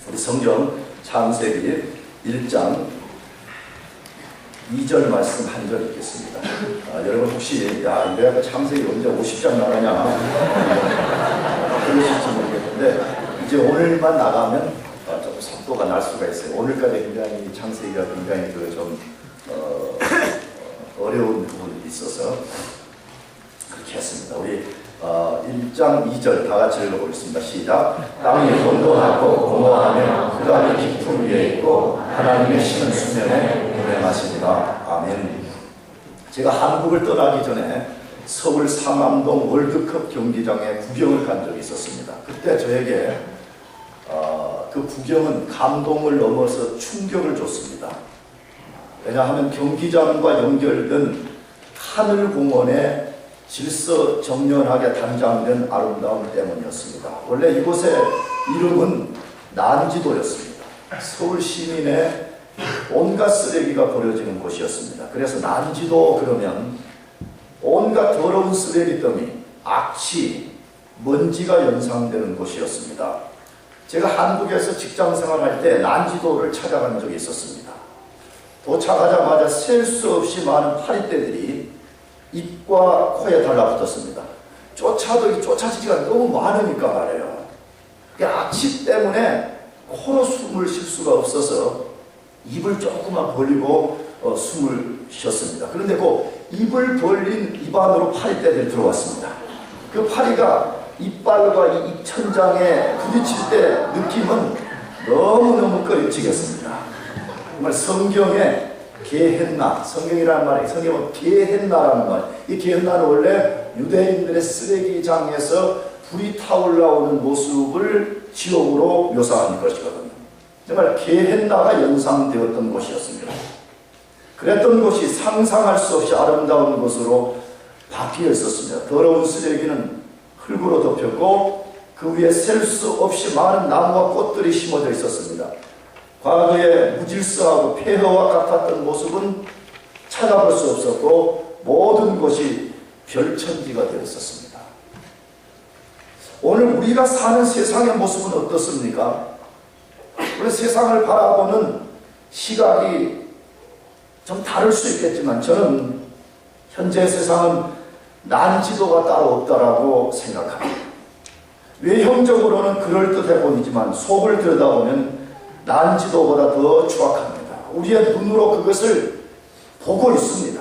우리 성경 창세기 1장 2절 말씀 한 절 읽겠습니다. 여러분 혹시 내가 창세기 언제 50장 나가냐 그러실지 모르겠는데 이제 오늘만 나가면 좀 속도가 날 수가 있어요. 오늘까지 굉장히 창세기가 굉장히 좀 어려운 부분이 있어서 그렇게 했습니다. 우리 1장 2절 다 같이 읽어보겠습니다. 시작. 땅이 혼돈하고 공허하며 흑암이 깊은 위에 있고 하나님의 신은 수면에 운행하십니다. 아멘. 제가 한국을 떠나기 전에 서울 상암동 월드컵 경기장에 구경을 간 적이 있었습니다. 그때 저에게 그 구경은 감동을 넘어서 충격을 줬습니다. 왜냐하면 경기장과 연결된 하늘공원에 질서정연하게 단장된 아름다움 때문이었습니다. 원래 이곳의 이름은 난지도였습니다. 서울 시민의 온갖 쓰레기가 버려지는 곳이었습니다. 그래서 난지도 그러면 온갖 더러운 쓰레기 더미, 악취, 먼지가 연상되는 곳이었습니다. 제가 한국에서 직장생활할 때 난지도를 찾아간 적이 있었습니다. 도착하자마자 셀 수 없이 많은 파리떼들이 입과 코에 달라붙었습니다. 쫓아지기가 너무 많으니까 말이에요. 악취 때문에 코로 숨을 쉴 수가 없어서 입을 조금만 벌리고 숨을 쉬었습니다. 그런데 그 입을 벌린 입 안으로 파리떼들이 들어왔습니다. 그 파리가 이빨과 이 입천장에 부딪힐 때 느낌은 너무너무 꺼림칙했습니다. 정말 성경에 게헨나, 성경이라는 말이 성경은 게헨나라는 말. 이 게헨나는 원래 유대인들의 쓰레기장에서 불이 타올라오는 모습을 지옥으로 묘사하는 것이거든요. 정말 게헨나가 연상되었던 곳이었습니다. 그랬던 곳이 상상할 수 없이 아름다운 곳으로 바뀌어 있었습니다. 더러운 쓰레기는 흙으로 덮였고 그 위에 셀 수 없이 많은 나무와 꽃들이 심어져 있었습니다. 과거에 무질서하고 폐허와 같았던 모습은 찾아볼 수 없었고 모든 것이 별천지가 되어 있었습니다. 오늘 우리가 사는 세상의 모습은 어떻습니까? 우리 세상을 바라보는 시각이 좀 다를 수 있겠지만 저는 현재 세상은 난지도가 따로 없다라고 생각합니다. 외형적으로는 그럴듯해 보이지만 속을 들여다보면 난지도보다 더 추악합니다. 우리의 눈으로 그것을 보고 있습니다.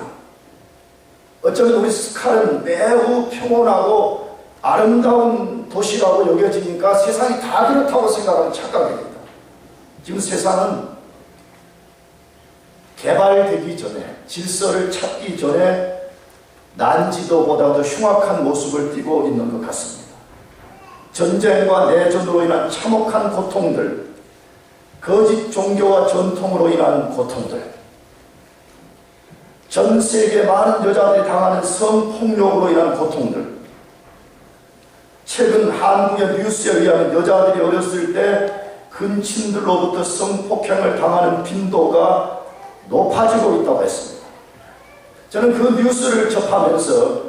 어쩌면 우리 스칼은 매우 평온하고 아름다운 도시라고 여겨지니까 세상이 다 그렇다고 생각하는 착각입니다. 지금 세상은 개발되기 전에, 질서를 찾기 전에 난지도보다 더 흉악한 모습을 띠고 있는 것 같습니다. 전쟁과 내전으로 인한 참혹한 고통들, 거짓 종교와 전통으로 인한 고통들, 전 세계 많은 여자들이 당하는 성폭력으로 인한 고통들, 최근 한국의 뉴스에 의하면 여자들이 어렸을 때 근친들로부터 성폭행을 당하는 빈도가 높아지고 있다고 했습니다. 저는 그 뉴스를 접하면서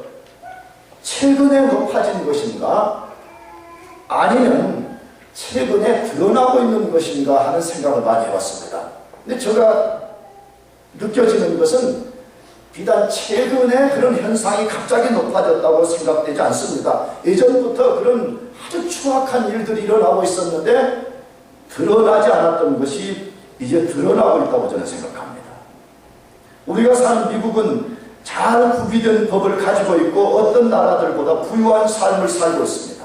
최근에 높아진 것인가 아니면 최근에 드러나고 있는 것인가 하는 생각을 많이 해봤습니다. 근데 제가 느껴지는 것은 비단 최근에 그런 현상이 갑자기 높아졌다고 생각되지 않습니다. 예전부터 그런 아주 추악한 일들이 일어나고 있었는데 드러나지 않았던 것이 이제 드러나고 있다고 저는 생각합니다. 우리가 사는 미국은 잘 구비된 법을 가지고 있고 어떤 나라들보다 부유한 삶을 살고 있습니다.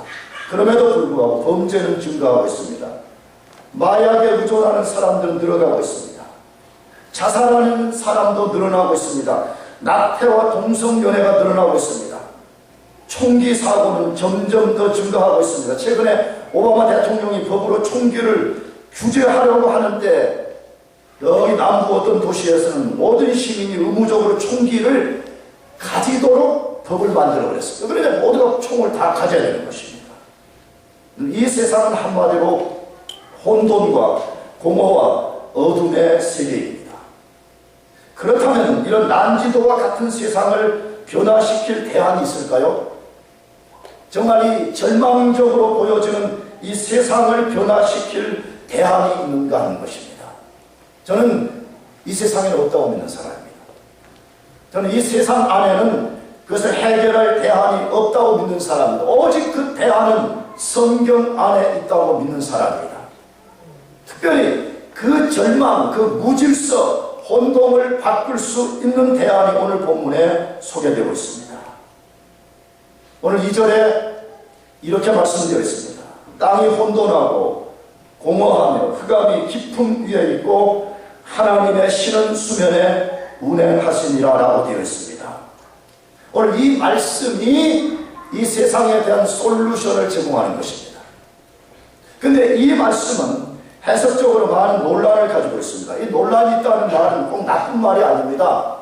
그럼에도 불구하고 범죄는 증가하고 있습니다. 마약에 의존하는 사람들은 늘어나고 있습니다. 자살하는 사람도 늘어나고 있습니다. 낙태와 동성연애가 늘어나고 있습니다. 총기 사고는 점점 더 증가하고 있습니다. 최근에 오바마 대통령이 법으로 총기를 규제하려고 하는데 여기 남부 어떤 도시에서는 모든 시민이 의무적으로 총기를 가지도록 법을 만들어버렸습니다. 그러니까 모두가 총을 다 가져야 되는 것입니다. 이 세상은 한마디로 혼돈과 공허와 어둠의 세계입니다. 그렇다면 이런 난지도와 같은 세상을 변화시킬 대안이 있을까요? 정말 이 절망적으로 보여지는 이 세상을 변화시킬 대안이 있는가 하는 것입니다. 저는 이 세상에는 없다고 믿는 사람입니다. 저는 이 세상 안에는 그것을 해결할 대안이 없다고 믿는 사람입니다. 오직 그 대안은 성경 안에 있다고 믿는 사람입니다. 특별히 그 절망, 그 무질서, 혼돈을 바꿀 수 있는 대안이 오늘 본문에 소개되고 있습니다. 오늘 2절에 이렇게 말씀되어 있습니다. 땅이 혼돈하고 공허하며 흑암이 깊음 위에 있고 하나님의 신은 수면에 운행하시니라 라고 되어 있습니다. 오늘 이 말씀이 이 세상에 대한 솔루션을 제공하는 것입니다. 근데 이 말씀은 해석적으로 많은 논란을 가지고 있습니다. 이 논란이 있다는 말은 꼭 나쁜 말이 아닙니다.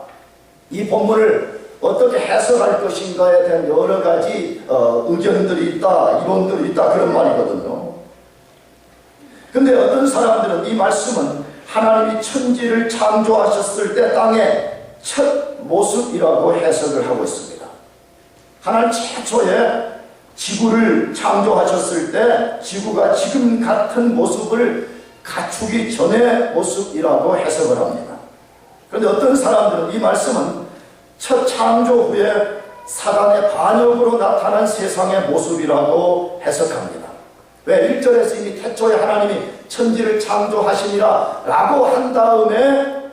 이 본문을 어떻게 해석할 것인가에 대한 여러 가지 의견들이 있다, 이론들이 있다, 그런 말이거든요. 근데 어떤 사람들은 이 말씀은 하나님이 천지를 창조하셨을 때 땅의 첫 모습이라고 해석을 하고 있습니다. 하나님 최초에 지구를 창조하셨을 때 지구가 지금 같은 모습을 갖추기 전의 모습이라고 해석을 합니다. 그런데 어떤 사람들은 이 말씀은 첫 창조 후에 사단의 반역으로 나타난 세상의 모습이라고 해석합니다. 왜? 1절에서 이미 태초에 하나님이 천지를 창조하시니라 라고 한 다음에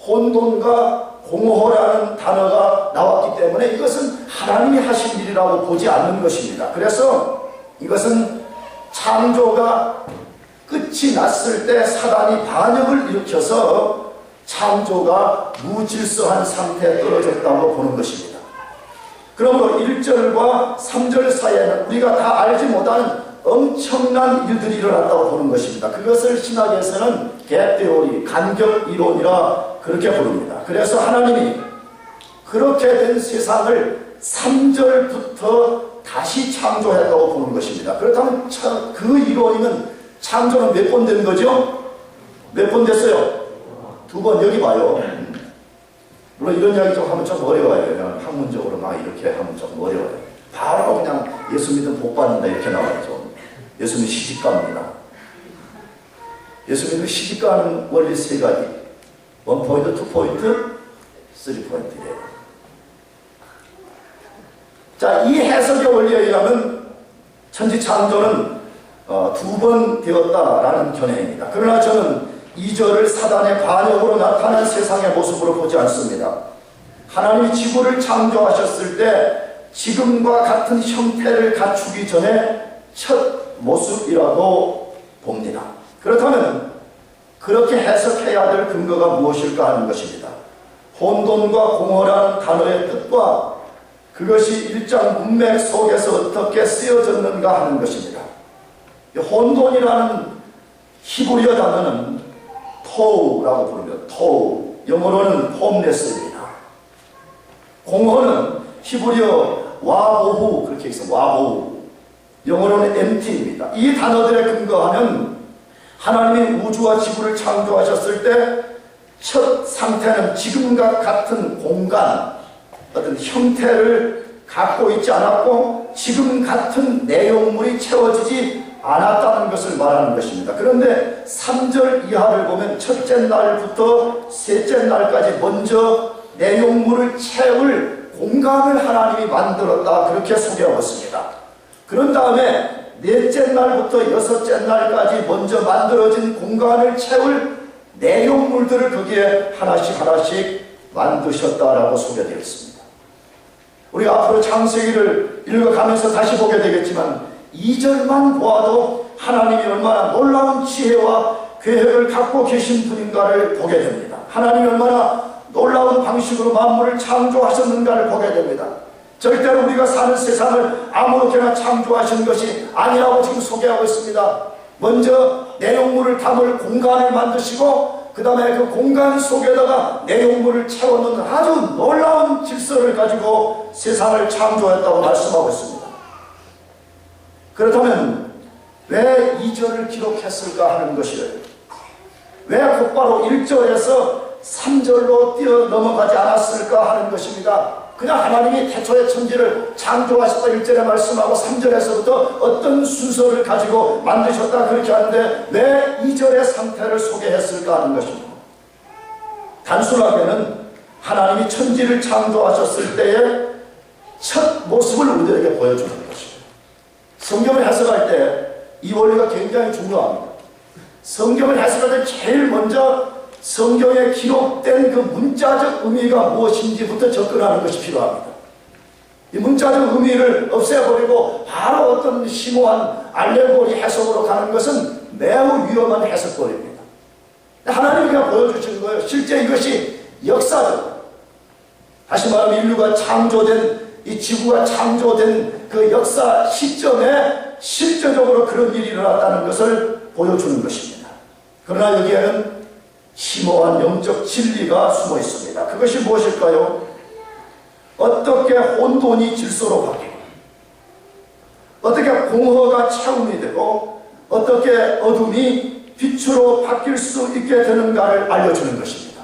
혼돈과 공허라는 단어가 나왔기 때문에 이것은 하나님이 하신 일이라고 보지 않는 것입니다. 그래서 이것은 창조가 끝이 났을 때 사단이 반역을 일으켜서 창조가 무질서한 상태에 떨어졌다고 보는 것입니다. 그러므로 1절과 3절 사이에는 우리가 다 알지 못하는 엄청난 일들이 일어났다고 보는 것입니다. 그것을 신학에서는 갭테오리, 간격이론이라 그렇게 부릅니다. 그래서 하나님이 그렇게 된 세상을 3절부터 다시 창조했다고 보는 것입니다. 그렇다면 그 이론이면 창조는 몇 번 된 거죠? 몇 번 됐어요? 2번. 여기 봐요. 물론 이런 이야기 좀 하면 좀 어려워요. 그냥 학문적으로 막 이렇게 하면 좀 어려워요. 바로 그냥 예수 믿으면 복 받는다 이렇게 나와요. 예수 믿으면 시집갑니다. 예수 믿으면 시집가는 원리 3가지. 1포인트, 2포인트, 3포인트예요. 자, 이 해석의 원리에 의하면 천지 창조는 2번 되었다라는 견해입니다. 그러나 저는 2절을 사단의 반역으로 나타난 세상의 모습으로 보지 않습니다. 하나님이 지구를 창조하셨을 때 지금과 같은 형태를 갖추기 전에 첫 모습이라고 봅니다. 그렇다면 그렇게 해석해야 될 근거가 무엇일까 하는 것입니다. 혼돈과 공허라는 단어의 뜻과 그것이 일장 문맥 속에서 어떻게 쓰여졌는가 하는 것입니다. 혼돈이라는 히브리어 단어는 토우라고 부릅니다. 토우. 영어로는 홈레스입니다. 공허는 히브리어 와보후 그렇게 있어요. 와보후. 영어로는 empty입니다. 이 단어들에 근거하면 하나님이 우주와 지구를 창조하셨을 때 첫 상태는 지금과 같은 공간, 어떤 형태를 갖고 있지 않았고 지금 같은 내용물이 채워지지 않았다는 것을 말하는 것입니다. 그런데 3절 이하를 보면 첫째 날부터 셋째 날까지 먼저 내용물을 채울 공간을 하나님이 만들었다 그렇게 소개하고 있습니다. 그런 다음에 넷째 날부터 여섯째 날까지 먼저 만들어진 공간을 채울 내용물들을 거기에 하나씩 하나씩 만드셨다라고 소개되어 있습니다. 우리가 앞으로 창세기를 읽어가면서 다시 보게 되겠지만 2절만 보아도 하나님이 얼마나 놀라운 지혜와 계획을 갖고 계신 분인가를 보게 됩니다. 하나님이 얼마나 놀라운 방식으로 만물을 창조하셨는가를 보게 됩니다. 절대로 우리가 사는 세상을 아무렇게나 창조하신 것이 아니라고 지금 소개하고 있습니다. 먼저 내용물을 담을 공간을 만드시고 그 다음에 그 공간 속에다가 내용물을 채워넣는 아주 놀라운 질서를 가지고 세상을 창조했다고 말씀하고 있습니다. 그렇다면 왜 2절을 기록했을까 하는 것이에요. 왜 곧바로 1절에서 3절로 뛰어 넘어가지 않았을까 하는 것입니다. 그냥 하나님이 태초에 천지를 창조하셨다 1절에 말씀하고 3절에서부터 어떤 순서를 가지고 만드셨다 그렇게 하는데 왜 2절의 상태를 소개했을까 하는 것입니다. 단순하게는 하나님이 천지를 창조하셨을 때의 첫 모습을 우리에게 보여주는 것입니다. 성경을 해석할 때 이 원리가 굉장히 중요합니다. 성경을 해석할 때 제일 먼저 성경에 기록된 그 문자적 의미가 무엇인지부터 접근하는 것이 필요합니다. 이 문자적 의미를 없애버리고 바로 어떤 심오한 알레고리 해석으로 가는 것은 매우 위험한 해석거리입니다. 하나님이 그냥 보여주시는 거예요. 실제 이것이 역사적, 다시 말하면 인류가 창조된, 이 지구가 창조된 그 역사 시점에 실제적으로 그런 일이 일어났다는 것을 보여주는 것입니다. 그러나 여기에는 심오한 영적 진리가 숨어 있습니다. 그것이 무엇일까요? 어떻게 혼돈이 질서로 바뀌고, 어떻게 공허가 차음이 되고, 어떻게 어둠이 빛으로 바뀔 수 있게 되는가를 알려주는 것입니다.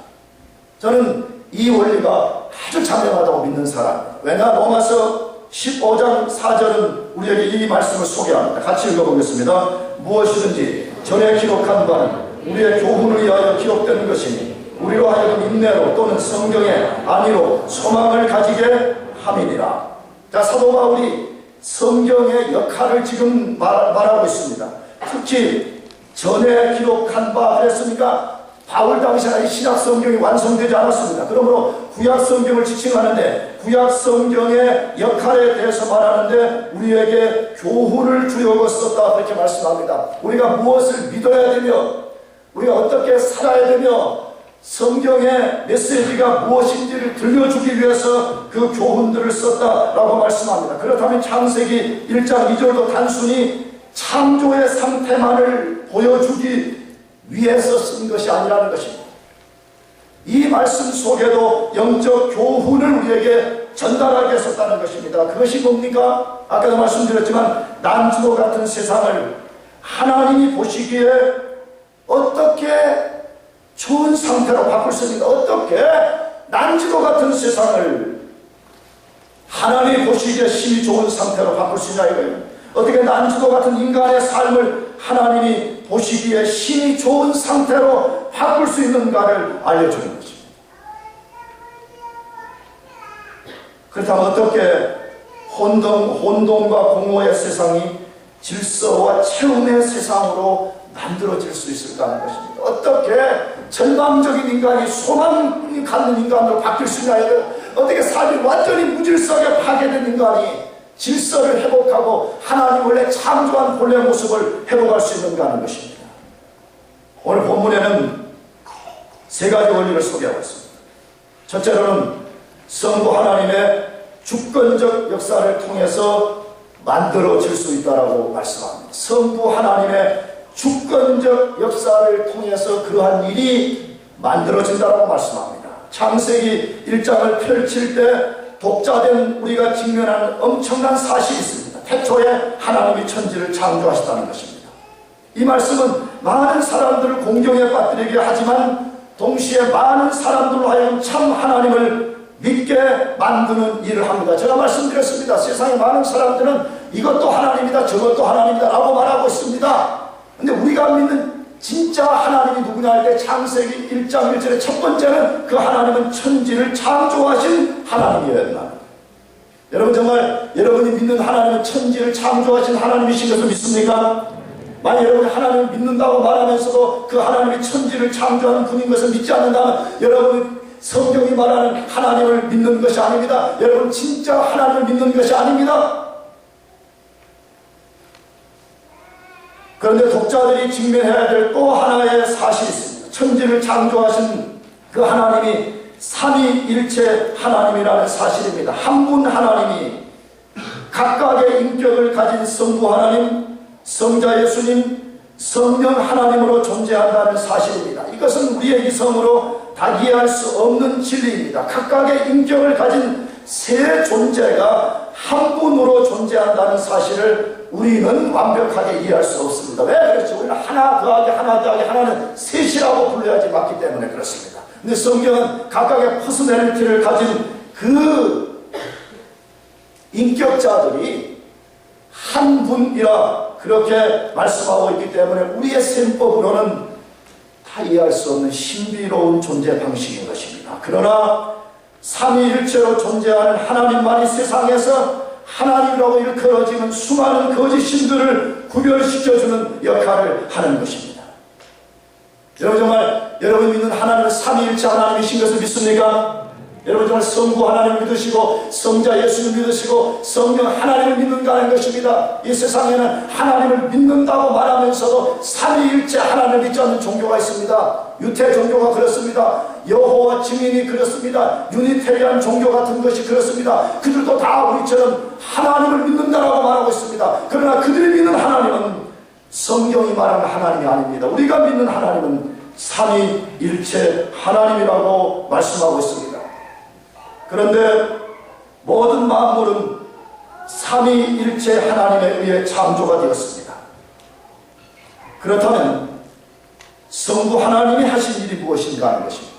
저는 이 원리가 아주 자명하다고 믿는 사람입니다. 왜냐? 로마서 15장 4절은 우리에게 이 말씀을 소개합니다. 같이 읽어보겠습니다. 무엇이든지 전에 기록한 바는 우리의 교훈을 위하여 기록되는 것이니 우리로 하여금 인내로 또는 성경의 안위로 소망을 가지게 함이니라. 자, 사도 바울이 성경의 역할을 지금 말하고 있습니다. 특히 전에 기록한 바 그랬으니까 바울 당시에 신약 성경이 완성되지 않았습니다. 그러므로 구약 성경을 지칭하는데 구약 성경의 역할에 대해서 말하는데 우리에게 교훈을 주려고 썼다 그렇게 말씀합니다. 우리가 무엇을 믿어야 되며 우리가 어떻게 살아야 되며 성경의 메시지가 무엇인지를 들려주기 위해서 그 교훈들을 썼다라고 말씀합니다. 그렇다면 창세기 1장 2절도 단순히 창조의 상태만을 보여주기 위해서 쓴 것이 아니라는 것입니다. 이 말씀 속에도 영적 교훈을 우리에게 전달하게 썼다는 것입니다. 그것이 뭡니까? 아까도 말씀드렸지만 난주와 같은 세상을 하나님이 보시기에 어떻게 좋은 상태로 바꿀 수 있는가? 어떻게 난주와 같은 세상을 하나님이 보시기에 심히 좋은 상태로 바꿀 수 있냐 이거예요. 어떻게 난주와 같은 인간의 삶을 하나님이 보시기에 심히 좋은 상태로 바꿀 수 있는가를 알려주는 것입니다. 그렇다면 어떻게 혼돈과 공허의 세상이 질서와 체험의 세상으로 만들어질 수 있을까 하는 것입니다. 어떻게 절망적인 인간이 소망이 갖는 인간으로 바뀔 수 있냐, 어떻게 삶이 완전히 무질서하게 파괴된 인간이 질서를 회복하고 하나님 원래 창조한 본래 모습을 회복할 수 있는가 하는 것입니다. 오늘 본문에는 세 가지 원리를 소개하고 있습니다. 첫째로는 성부 하나님의 주권적 역사를 통해서 만들어질 수 있다라고 말씀합니다. 성부 하나님의 주권적 역사를 통해서 그러한 일이 만들어진다라고 말씀합니다. 창세기 1장을 펼칠 때 독자된 우리가 직면하는 엄청난 사실이 있습니다. 태초에 하나님이 천지를 창조하셨다는 것입니다. 이 말씀은 많은 사람들을 공경에 빠뜨리게 하지만 동시에 많은 사람들로 하여금 참 하나님을 믿게 만드는 일을 합니다. 제가 말씀드렸습니다. 세상에 많은 사람들은 이것도 하나님이다 저것도 하나님이다 라고 말하고 있습니다. 근데 우리가 믿는 진짜 하나님이 누구냐 할 때 창세기 1장 1절의 첫 번째는 그 하나님은 천지를 창조하신 하나님이었나. 여러분 정말 여러분이 믿는 하나님은 천지를 창조하신 하나님이신 것을 믿습니까? 만약 여러분이 하나님을 믿는다고 말하면서도 그 하나님이 천지를 창조하는 분인 것을 믿지 않는다면 여러분 성경이 말하는 하나님을 믿는 것이 아닙니다. 여러분 진짜 하나님을 믿는 것이 아닙니다. 그런데 독자들이 직면해야 될 또 하나의 사실이 있습니다. 천지를 창조하신 그 하나님이 삼위일체 하나님이라는 사실입니다. 한 분 하나님이 각각의 인격을 가진 성부 하나님, 성자 예수님, 성령 하나님으로 존재한다는 사실입니다. 이것은 우리의 이성으로 다 이해할 수 없는 진리입니다. 각각의 인격을 가진 세 존재가 한 분으로 존재한다는 사실을 우리는 완벽하게 이해할 수 없습니다. 왜 그렇죠? 우리는 하나 더하기 하나 더하기 하나는 셋이라고 불러야지 맞기 때문에 그렇습니다. 근데 성경은 각각의 퍼스널리티를 가진 그 인격자들이 한 분이라 그렇게 말씀하고 있기 때문에 우리의 셈법으로는 다 이해할 수 없는 신비로운 존재 방식인 것입니다. 그러나 삼위일체로 존재하는 하나님만이 세상에서 하나님이라고 일컬어지는 수많은 거짓 신들을 구별시켜주는 역할을 하는 것입니다. 여러분 정말 여러분 믿는 하나님은 삼위일체 하나님이신 것을 믿습니까? 여러분 정말 성부 하나님을 믿으시고 성자 예수를 믿으시고 성령 하나님을 믿는가 하는 것입니다. 이 세상에는 하나님을 믿는다고 말하면서도 삼위일체 하나님을 믿지 않는 종교가 있습니다. 유태 종교가 그렇습니다. 여호와 증인이 그렇습니다. 유니테리안 종교 같은 것이 그렇습니다. 그들도 다 우리처럼 하나님을 믿는다라고 말하고 있습니다. 그러나 그들이 믿는 하나님은 성경이 말하는 하나님이 아닙니다. 우리가 믿는 하나님은 삼위일체 하나님이라고 말씀하고 있습니다. 그런데 모든 만물은 삼위일체 하나님에 의해 창조가 되었습니다. 그렇다면 성부 하나님이 하신 일이 무엇인가 하는 것입니다.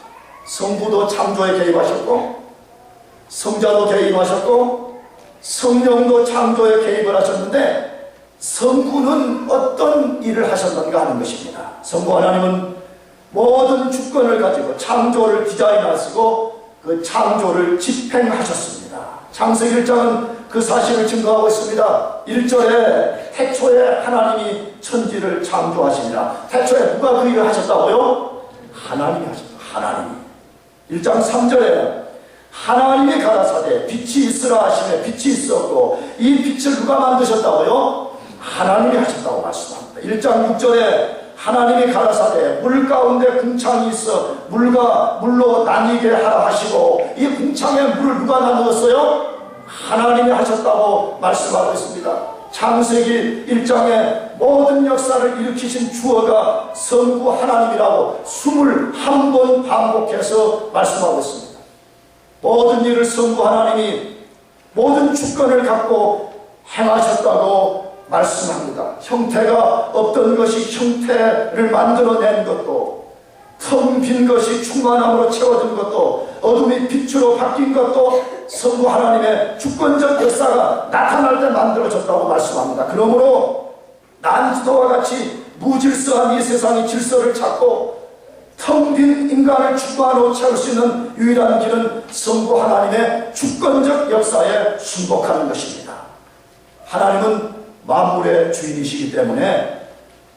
성부도 창조에 개입하셨고 성자도 개입하셨고 성령도 창조에 개입을 하셨는데 성부는 어떤 일을 하셨는가 하는 것입니다. 성부 하나님은 모든 주권을 가지고 창조를 디자인하시고 그 창조를 집행하셨습니다. 창세기 1장은 그 사실을 증거하고 있습니다. 1절에 태초에 하나님이 천지를 창조하시니라. 태초에 누가 그 일을 하셨다고요? 하나님이 하셨다. 하나님이. 1장 3절에 하나님이 가라사대 빛이 있으라 하시매 빛이 있었고 이 빛을 누가 만드셨다고요? 하나님이 하셨다고 말씀합니다. 1장 6절에 하나님이 가라사대 물 가운데 궁창이 있어 물로 나뉘게 하라 하시고 이 궁창에 물을 누가 나누었어요? 하나님이 하셨다고 말씀하고 있습니다. 창세기 1장에 모든 역사를 일으키신 주어가 성부 하나님이라고 21번 반복해서 말씀하고 있습니다. 모든 일을 성부 하나님이 모든 주권을 갖고 행하셨다고 말씀합니다. 형태가 없던 것이 형태를 만들어낸 것도 텅 빈 것이 충만함으로 채워진 것도 어둠이 빛으로 바뀐 것도 성부 하나님의 주권적 역사가 나타날 때 만들어졌다고 말씀합니다. 그러므로 난지도와 같이 무질서한 이 세상이 질서를 찾고 텅 빈 인간을 충만으로 채울 수 있는 유일한 길은 성부 하나님의 주권적 역사에 순복하는 것입니다. 하나님은 만물의 주인이시기 때문에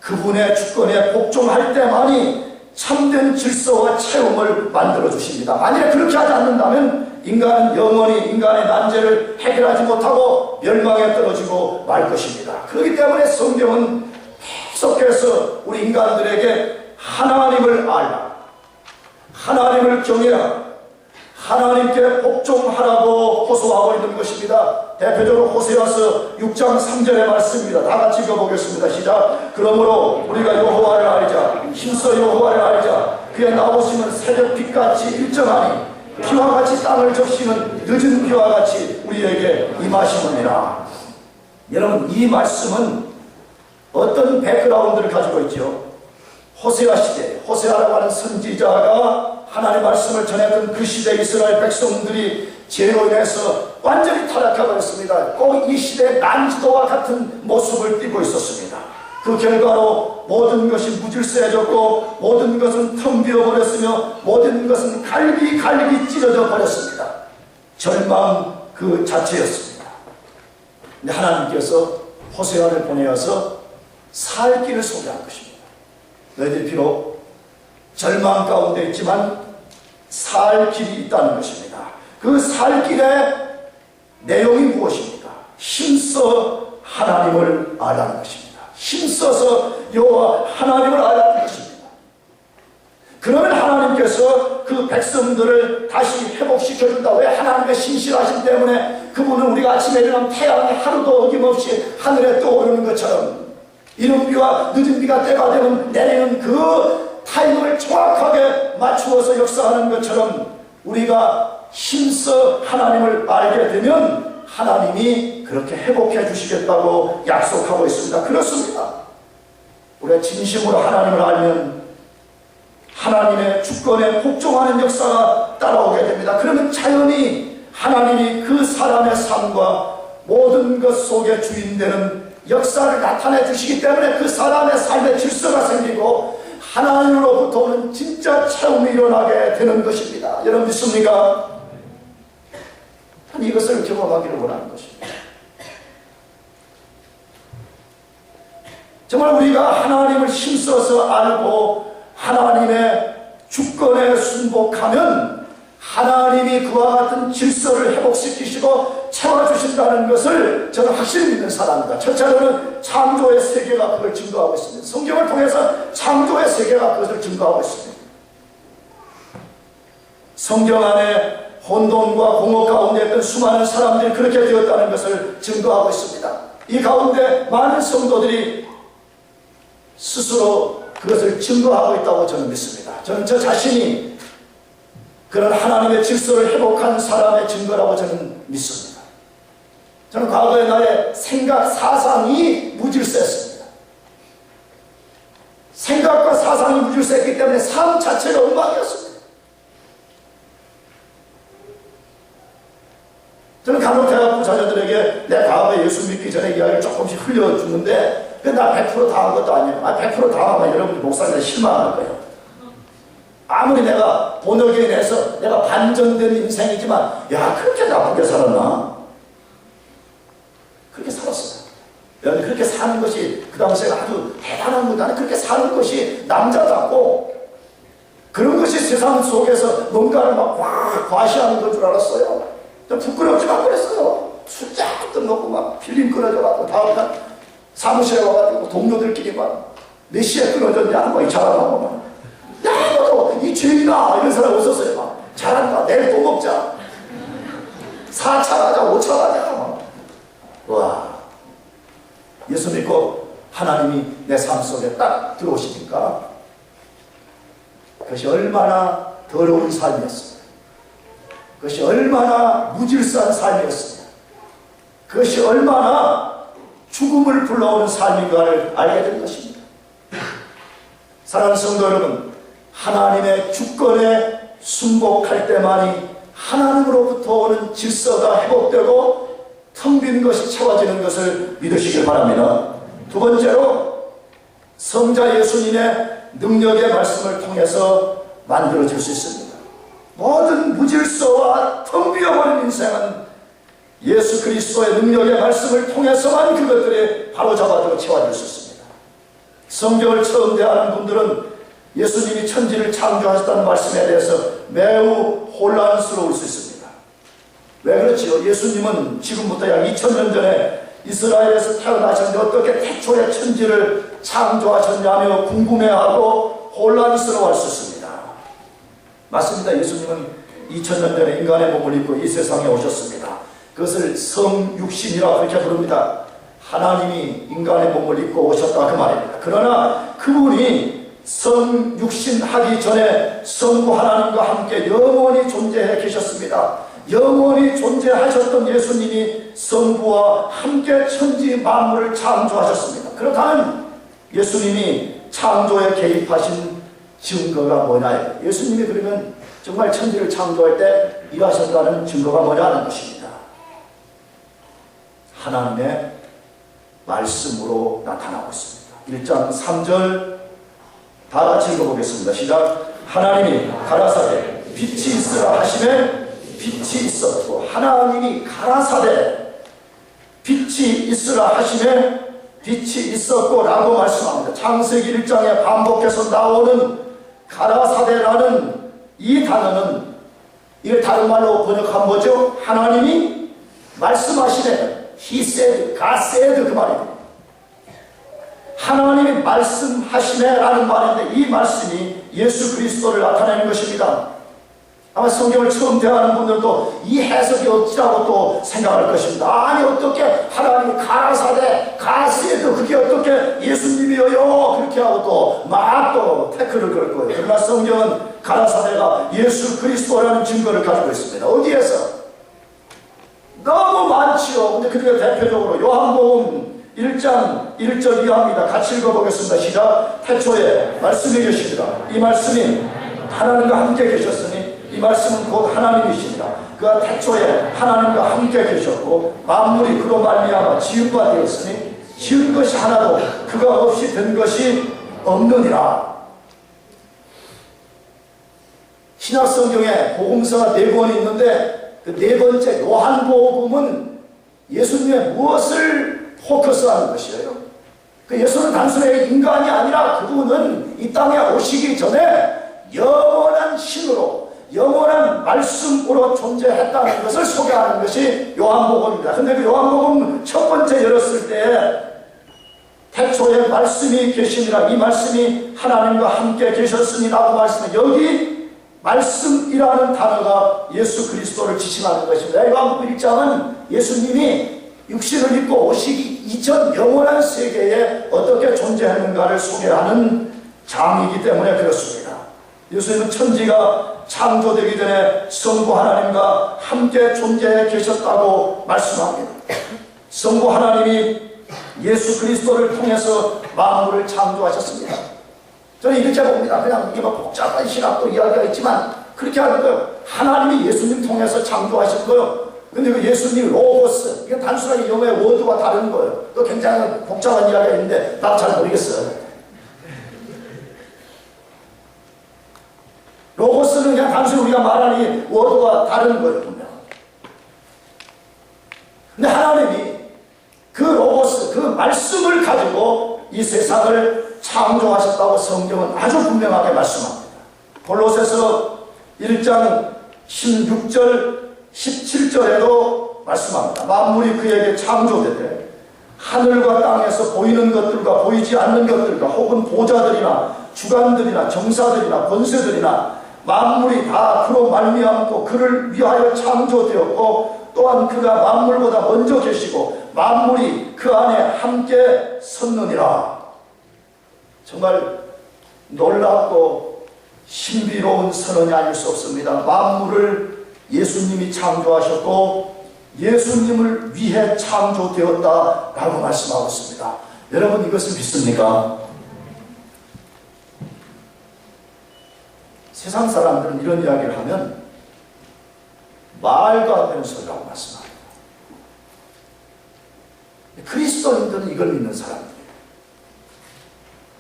그분의 주권에 복종할 때만이 참된 질서와 체험을 만들어 주십니다. 만약에 그렇게 하지 않는다면 인간은 영원히 인간의 난제를 해결하지 못하고 멸망에 떨어지고 말 것입니다. 그렇기 때문에 성경은 계속해서 우리 인간들에게 하나님을 알라, 하나님을 경외하라, 하나님께 복종하라고 호소하고 있는 것입니다. 대표적으로 호세아서 6장 3절의 말씀입니다. 다 같이 읽어보겠습니다. 시작. 그러므로 우리가 여호와를 알자, 힘써 여호와를 알자. 그의 나오심은 새벽 빛같이 일정하니 비와 같이 땅을 적시는 늦은 비와 같이 우리에게 임하시느니라. 여러분, 이 말씀은 어떤 백그라운드를 가지고 있죠? 호세아 시대, 호세아라고 하는 선지자가 하나님의 말씀을 전했던 그 시대 이스라엘 백성들이 죄로 인해서 완전히 타락해버렸습니다. 꼭 이 시대의 난지도와 같은 모습을 띠고 있었습니다. 그 결과로 모든 것이 무질서해졌고 모든 것은 텅 비어버렸으며 모든 것은 갈기 찢어져 버렸습니다. 절망 그 자체였습니다. 근데 하나님께서 호세아를 보내어서 살 길을 소개한 것입니다. 너희들이 비록 절망 가운데 있지만 살 길이 있다는 것입니다. 그 살 길의 내용이 무엇입니까? 힘써 하나님을 알라는 것입니다. 힘써서 여호와 하나님을 알라는 것입니다. 그러면 하나님께서 그 백성들을 다시 회복시켜준다. 왜? 하나님의 신실하심 때문에 그분은 우리가 아침에 일어나면 태양이 하루도 어김없이 하늘에 떠오르는 것처럼 이른 비와 늦은 비가 때가 되면 내리는 그 타이밍을 정확하게 맞추어서 역사하는 것처럼 우리가 힘써 하나님을 알게 되면 하나님이 그렇게 회복해 주시겠다고 약속하고 있습니다. 그렇습니다. 우리가 진심으로 하나님을 알면 하나님의 주권에 복종하는 역사가 따라오게 됩니다. 그러면 자연히 하나님이 그 사람의 삶과 모든 것 속에 주인되는 역사를 나타내 주시기 때문에 그 사람의 삶의 질서가 생기고 하나님으로부터 오는 진짜 체험이 일어나게 되는 것입니다. 여러분 믿습니까? 이것을 경험하기를 원하는 것입니다. 정말 우리가 하나님을 힘써서 알고 하나님의 주권에 순복하면 하나님이 그와 같은 질서를 회복시키시고 채워주신다는 것을 저는 확실히 믿는 사람입니다. 첫째로는 창조의 세계가 그걸 증거하고 있습니다. 성경을 통해서 창조의 세계가 그것을 증거하고 있습니다. 성경 안에 혼돈과 공허 가운데 있던 수많은 사람들이 그렇게 되었다는 것을 증거하고 있습니다. 이 가운데 많은 성도들이 스스로 그것을 증거하고 있다고 저는 믿습니다. 저는 저 자신이 그런 하나님의 질서를 회복한 사람의 증거라고 저는 믿습니다. 저는 과거의 나의 생각, 사상이 무질서했습니다. 생각과 사상이 무질서했기 때문에 삶 자체가 엉망이었습니다. 저는 간혹 대학부 자녀들에게 내 과거에 예수 믿기 전에 이야기를 조금씩 흘려주는데 나 100% 다 한 것도 아니에요. 100% 다 하면 여러분들 목사님한테 실망할 거예요. 아무리 내가 본어기에 내서 내가 반전된 인생이지만 야 그렇게 나쁘게 살았나? 그렇게 살았어요. 여러분 그렇게 사는 것이 그 당시에 아주 대단한 거. 나는 그렇게 사는 것이 남자답고 그런 것이 세상 속에서 뭔가를 막 과시하는 건 줄 알았어요. 좀 부끄럽지만 그랬어요. 술 잔뜩 먹고 막 필름 끊어져가지고 다음날 사무실에 와가지고 동료들끼리 막 몇 시에 끊어졌냐 하고 잘하다고 막 야 너 이 죄인아 이런 사람 없었어요. 막 잘한다 내일 또 먹자 4차 가자 5차 가자 막. 와 예수 믿고 하나님이 내 삶 속에 딱 들어오시니까 그것이 얼마나 더러운 삶이었습니다. 그것이 얼마나 무질서한 삶이었습니다. 그것이 얼마나 죽음을 불러오는 삶인가를 알게 된 것입니다. 사랑하는 성도 여러분, 하나님의 주권에 순복할 때만이 하나님으로부터 오는 질서가 회복되고 텅 빈 것이 채워지는 것을 믿으시길 바랍니다. 두 번째로 성자 예수님의 능력의 말씀을 통해서 만들어질 수 있습니다. 모든 무질서와 텅 비어버린 인생은 예수 그리스도의 능력의 말씀을 통해서만 그것들이 바로잡아져 채워질 수 있습니다. 성경을 처음 대하는 분들은 예수님이 천지를 창조하셨다는 말씀에 대해서 매우 혼란스러울 수 있습니다. 왜 그렇지요? 예수님은 지금부터 약 2000년 전에 이스라엘에서 태어나셨는데 어떻게 태초에 천지를 창조하셨냐며 궁금해하고 혼란스러워할 수 있습니다. 맞습니다. 예수님은 2000년 전에 인간의 몸을 입고 이 세상에 오셨습니다. 그것을 성육신이라 그렇게 부릅니다. 하나님이 인간의 몸을 입고 오셨다 그 말입니다. 그러나 그분이 성육신하기 전에 성부 하나님과 함께 영원히 존재해 계셨습니다. 영원히 존재하셨던 예수님이 성부와 함께 천지 만물을 창조하셨습니다. 그렇다면 예수님이 창조에 개입하신 증거가 뭐냐? 예수님이 그러면 정말 천지를 창조할 때 일하셨다는 증거가 뭐냐는 것입니다. 하나님의 말씀으로 나타나고 있습니다. 1장 3절 다 같이 읽어보겠습니다. 시작. 하나님이 가라사대 빛이 있으라 하시매 빛이 있었고 하나님이 가라사대 빛이 있으라 하시매 빛이 있었고 라고 말씀합니다. 창세기 1장에 반복해서 나오는 가라사대라는 이 단어는 이걸 다른 말로 번역한 뭐죠? 하나님이 말씀하시네. He said, God said 그 말입니다. 하나님이 말씀하시네라는 말인데 이 말씀이 예수 그리스도를 나타내는 것입니다. 아마 성경을 처음 대하는 분들도 이 해석이 어찌라고 또 생각할 것입니다. 아니 어떻게 하나님이 가라사대 가세드 그게 어떻게 예수님이여요 그렇게 하고 또 막 또 태클을 걸 거예요. 그러나 성경은 가라사대가 예수 그리스도라는 증거를 가지고 있습니다. 어디에서? 너무 많지요. 근데 그중에 대표적으로 요한복음 1장 1절 이하입니다. 같이 읽어보겠습니다. 시작. 태초에 말씀이 계십니다. 이 말씀이 하나님과 함께 계셨으니 이 말씀은 곧 하나님이십니다. 그가 태초에 하나님과 함께 계셨고 만물이 그로 말미암아 지은 바 되었으니 지은 것이 하나도 그가 없이 된 것이 없느니라. 신약성경에 복음서가 4권이 있는데 그 4번째 요한복음은 예수님의 무엇을 포커스하는 것이에요? 그 예수는 단순히 인간이 아니라 그분은 이 땅에 오시기 전에 영원한 신으로 영원한 말씀으로 존재했다는 것을 소개하는 것이 요한복음입니다. 근데 그 요한복음 첫 번째 열었을 때 태초에 말씀이 계시니라 이 말씀이 하나님과 함께 계셨으니라고 말씀해 여기 말씀이라는 단어가 예수 그리스도를 지칭하는 것입니다. 요한복음 1장은 예수님이 육신을 입고 오시기 이전 영원한 세계에 어떻게 존재했는가를 소개하는 장이기 때문에 그렇습니다. 예수님은 천지가 창조되기 전에 성부 하나님과 함께 존재해 계셨다고 말씀합니다. 성부 하나님이 예수 그리스도를 통해서 만물을 창조하셨습니다. 저는 이렇게 봅니다. 그냥 이게 복잡한 신학도 이야기가 있지만 그렇게 하는 거예요. 하나님이 예수님 통해서 창조하신 거예요. 근데 그 예수님 로고스, 이게 단순하게 영어의 워드와 다른 거예요. 또 굉장히 복잡한 이야기가 있는데 나도 잘 모르겠어요. 로고스는 그냥 단순히 우리가 말하는 워드와 다른 거예요, 분명. 근데 하나님이 그 로고스, 그 말씀을 가지고 이 세상을 창조하셨다고 성경은 아주 분명하게 말씀합니다. 골로새서 1장 16절 17절에도 말씀합니다. 만물이 그에게 창조되되 하늘과 땅에서 보이는 것들과 보이지 않는 것들과 혹은 보좌들이나 주관들이나 정사들이나 권세들이나 만물이 다 그로 말미암고 그를 위하여 창조되었고 또한 그가 만물보다 먼저 계시고 만물이 그 안에 함께 섰느니라. 정말 놀랍고 신비로운 선언이 아닐 수 없습니다. 만물을 예수님이 창조하셨고 예수님을 위해 창조되었다라고 말씀하고 있습니다. 여러분 이것을 믿습니까? 세상 사람들은 이런 이야기를 하면 말도 안 되는 소리라고 말씀합니다. 그리스도인들은 이걸 믿는 사람들이에요.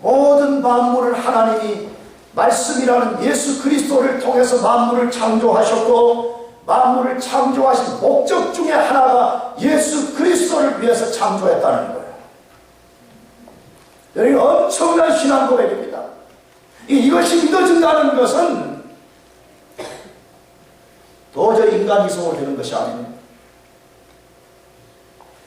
모든 만물을 하나님이 말씀이라는 예수 그리스도를 통해서 만물을 창조하셨고 만물을 창조하신 목적 중에 하나가 예수 그리스도를 위해서 창조했다는 거예요. 여기 엄청난 신앙 고백입니다. 이것이 믿어진다는 것은 도저히 인간 이성으로 되는 것이 아닙니다.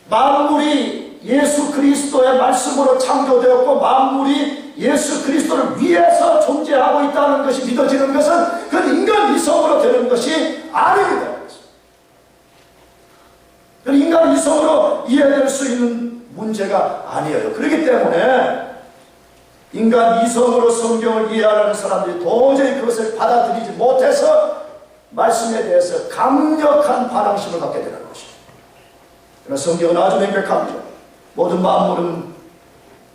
만물이 예수 그리스도의 말씀으로 창조되었고 만물이 예수 그리스도를 위해서 존재하고 있다는 것이 믿어지는 것은 그건 인간 이성으로 되는 것이 아닙니다. 그건 인간 이성으로 이해될 수 있는 문제가 아니에요. 그렇기 때문에 인간 이성으로 성경을 이해하는 사람들이 도저히 그것을 받아들이지 못해서 말씀에 대해서 강력한 반항심을 갖게 되는 것입니다. 그러나 성경은 아주 명백합니다. 모든 만물은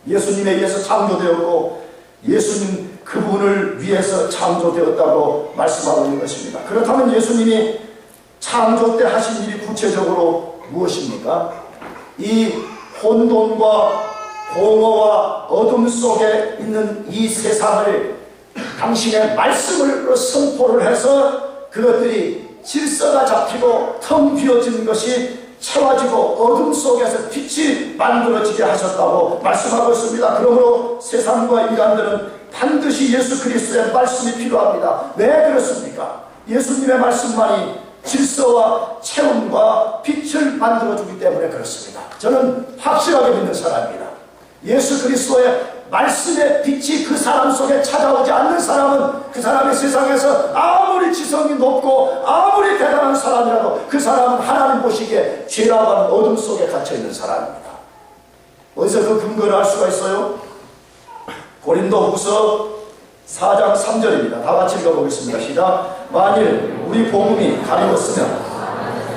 예수님에 의해서 창조되었고 예수님 그분을 위해서 창조되었다고 말씀하고 있는 것입니다. 그렇다면 예수님이 창조 때 하신 일이 구체적으로 무엇입니까? 이 혼돈과 공허와 어둠 속에 있는 이 세상을 당신의 말씀으로 선포를 해서 그것들이 질서가 잡히고 텅 비어진 것이 채워지고 어둠 속에서 빛이 만들어지게 하셨다고 말씀하고 있습니다. 그러므로 세상과 인간들은 반드시 예수 그리스도의 말씀이 필요합니다. 왜 그렇습니까? 예수님의 말씀만이 질서와 채움과 빛을 만들어주기 때문에 그렇습니다. 저는 확실하게 믿는 사람입니다. 예수 그리스도의 말씀의 빛이 그 사람 속에 찾아오지 않는 사람은 그 사람이 세상에서 아무리 지성이 높고 아무리 대단한 사람이라도 그 사람은 하나님 보시기에 죄라고 하는 어둠 속에 갇혀있는 사람입니다. 어디서 그 근거를 알 수가 있어요? 고린도후서 4장 3절입니다. 다 같이 읽어보겠습니다. 시작. 만일 우리 복음이 가리웠으면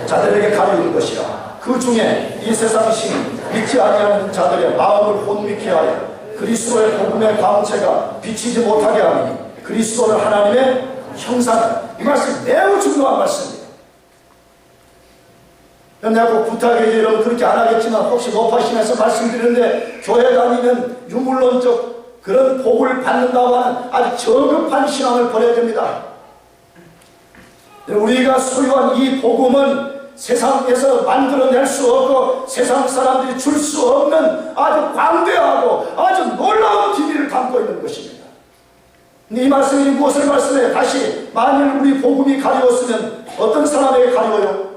자들에게 가리운 것이라. 그 중에 이 세상 신 믿지 아니하는 자들의 마음을 혼미케 하여 그리스도의 복음의 광채가 비치지 못하게 하니 그리스도를 하나님의 형상. 이 말씀 매우 중요한 말씀이에요. 내가 꼭 부탁해 여러분 그렇게 안 하겠지만 혹시 높아심에서 말씀드리는데 교회 다니면 유물론적 그런 복을 받는다고 하는 아주 저급한 신앙을 버려야 됩니다. 우리가 소유한 이 복음은 세상에서 만들어낼 수 없고 세상 사람들이 줄 수 없는 아주 광대하고 아주 놀라운 비밀을 담고 있는 것입니다. 이 말씀이 무엇을 말씀해요? 다시 만일 우리 복음이 가려웠으면 어떤 사람에게 가려워요?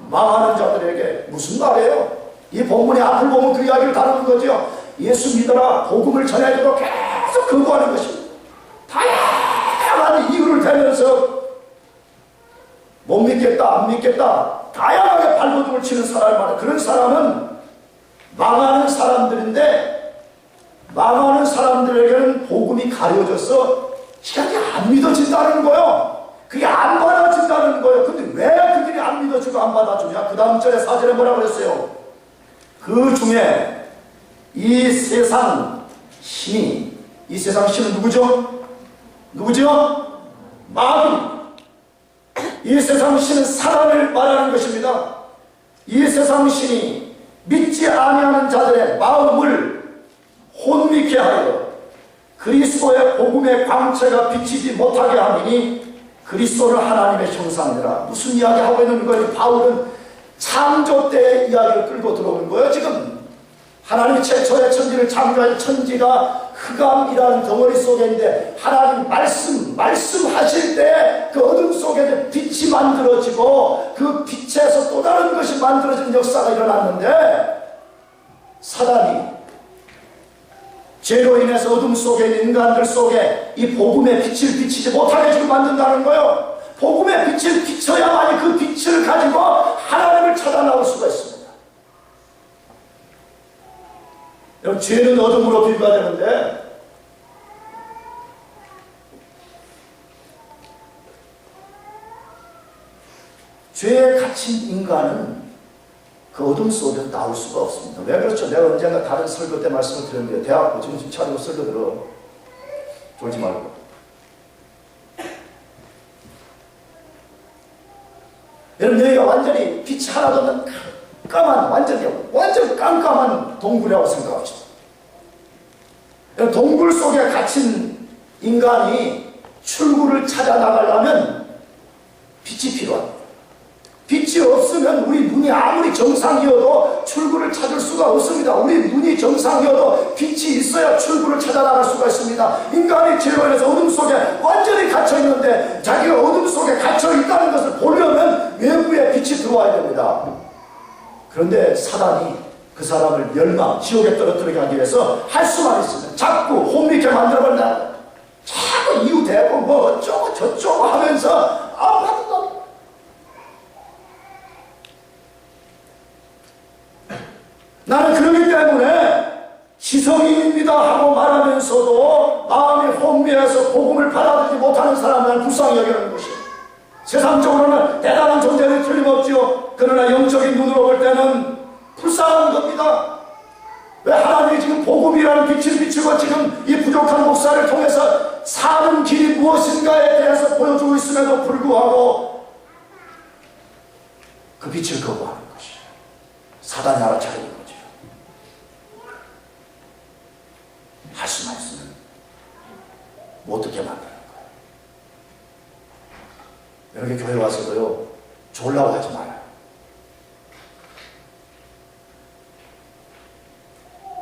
망하는 자들에게. 무슨 말이에요? 이 본문의 앞을 보면 그 이야기를 다루는 거죠. 예수 믿어라 복음을 전해주고 계속 근거하는 것입니다. 다양한 이유를 대면서 못 믿겠다 안 믿겠다 다양하게 발버둥을 치는 사람이 그런 사람은 망하는 사람들인데 망하는 사람들에게는 복음이 가려져서 그게 안 믿어진다는 거예요. 그게 안 받아진다는 거예요. 근데 왜 그들이 안 믿어지고 안 받아주냐? 그 다음 절에 4절에 뭐라고 그랬어요? 그 중에 이 세상 신이, 이 세상 신은 누구죠? 누구죠? 마귀. 이 세상 신은 사단을 말하는 것입니다. 이 세상 신이 믿지 아니하는 자들의 마음을 혼미케 하여 그리스도의 복음의 광채가 비치지 못하게 하니 그리스도를 하나님의 형상이라. 무슨 이야기하고 있는 거예요? 바울은 창조 때의 이야기를 끌고 들어오는 거예요. 지금 하나님이 최초의 천지를 창조한 천지가 흑암이라는 덩어리 속에 있는데 하나님 말씀하실 때 그 어둠 속에 빛이 만들어지고 그 빛에서 또 다른 것이 만들어지는 역사가 일어났는데 사단이 죄로 인해서 어둠 속에 있는 인간들 속에 이 복음의 빛을 비치지 못하게 지금 만든다는 거예요. 복음의 빛을 비춰야만이 그 빛을 가지고 하나님을 찾아 나올 수가 있습니다. 여러분, 죄는 어둠으로 비유가 되는데 죄에 갇힌 인간은 그 어둠 속에서 나올 수가 없습니다. 왜 그렇죠? 내가 언젠가 다른 설교 때 말씀을 드렸는데 대학교 정신 차리고 설교 들어. 졸지 말고. 여러분, 여기가 완전히 빛이 하나도 없는 깜깜한, 완전 깜깜한 동굴이라고 생각합시다. 여러분, 동굴 속에 갇힌 인간이 출구를 찾아 나가려면 빛이 필요합니다. 빛이 없으면 우리 눈이 아무리 정상이어도 출구를 찾을 수가 없습니다. 우리 눈이 정상이어도 빛이 있어야 출구를 찾아 나갈 수가 있습니다. 인간이 죄로 인해서 어둠 속에 완전히 갇혀있는데 자기가 어둠 속에 갇혀있다는 것을 보려면 외부에 빛이 들어와야 됩니다. 그런데 사단이 그 사람을 지옥에 떨어뜨리게 하기 위해서 할 수만 있으면 자꾸 혼미케 만들어버린다. 자꾸 이유 대고 뭐 어쩌고 저쩌고 하면서 나는 그러기 때문에 지성인입니다 하고 말하면서도 마음이 혼미해서 복음을 받아들이지 못하는 사람을 불쌍히 여기는 것이에요. 세상적으로는 대단한 존재는 틀림없지요. 그러나 영적인 눈으로 볼 때는 불쌍한 겁니다. 왜 하나님이 지금 복음이라는 빛을 비추고 지금 이 부족한 목사를 통해서 사는 길이 무엇인가에 대해서 보여주고 있음에도 불구하고 그 빛을 거부하는 것이에요. 사단이 알아차리는 거죠. 할 수만 있으면 뭐 어떻게 만드는 거예요. 여러분, 교회 와서도요 졸라고 하지 말아요.